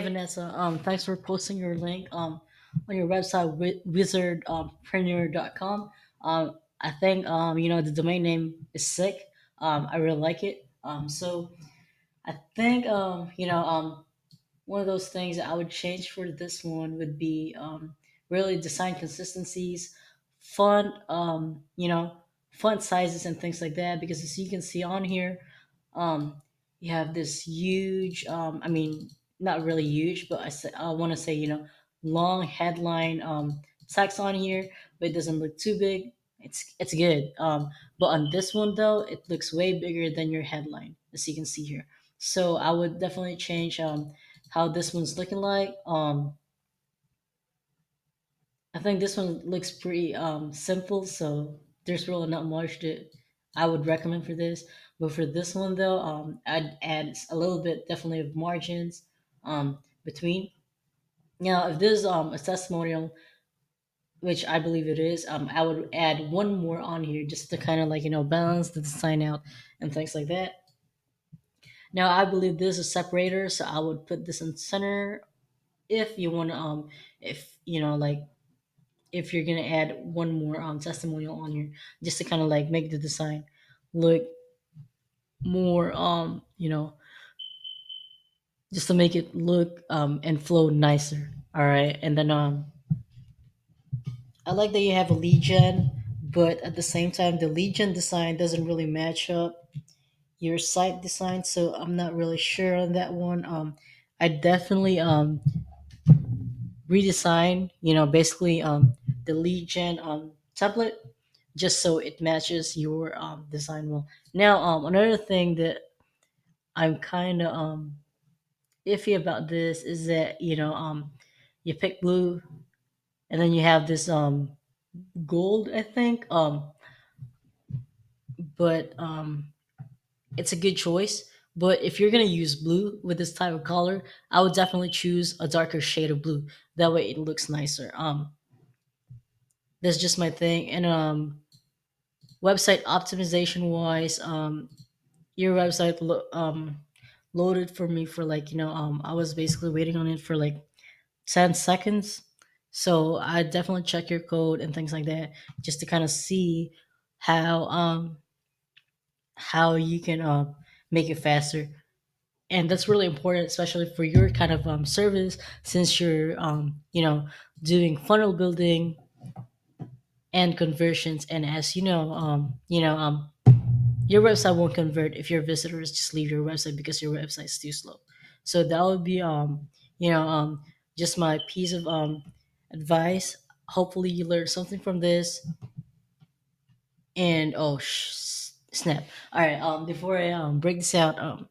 Vanessa, thanks for posting your link on your website wizardpreneur.com. I think the domain name is sick. I really like it. So I think one of those things that I would change for this one would be really design consistencies, font, font sizes and things like that. Because as you can see on here, you have this huge, not really huge, but I want to say, long headline text on here, but it doesn't look too big. It's good. But on this one though, it looks way bigger than your headline, as you can see here. So I would definitely change how this one's looking like. I think this one looks pretty simple, so there's really not much that I would recommend for this. But for this one though, I'd add a little bit definitely of margins between. Now, if this is a testimonial, which I believe it is, I would add one more on here just to kind of like balance the design out and things like that. Now, I believe this is a separator, so I would put this in center if you want to if like if you're gonna add one more testimonial on here just to kind of like make the design look more just to make it look and flow nicer. All right, and then I like that you have a lead gen, but at the same time the lead gen design doesn't really match up your site design, so I'm not really sure on that one. I definitely redesign, basically the lead gen template just so it matches your design well. Now, another thing that I'm kind of iffy about this is that you pick blue and then you have this gold, I think, but it's a good choice. But if you're gonna use blue with this type of color, I would definitely choose a darker shade of blue. That way, it looks nicer. That's just my thing. And website optimization wise, your website loaded for me for like I was basically waiting on it for like 10 seconds. So I definitely check your code and things like that just to kind of see how how you can make it faster. And that's really important, especially for your kind of service, since you're doing funnel building and conversions. And as your website won't convert if your visitors just leave your website because your website's too slow. So that would be you know just my piece of advice. Hopefully you learned something from this. And oh snap. All right, before I break this out,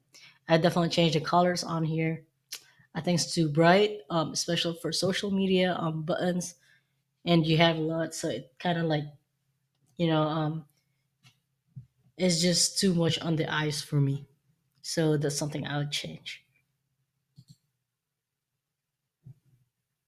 I definitely changed the colors on here. I think it's too bright, especially for social media buttons, and you have a lot, so it kind of like you know um it's just too much on the eyes for me. So that's something I would change.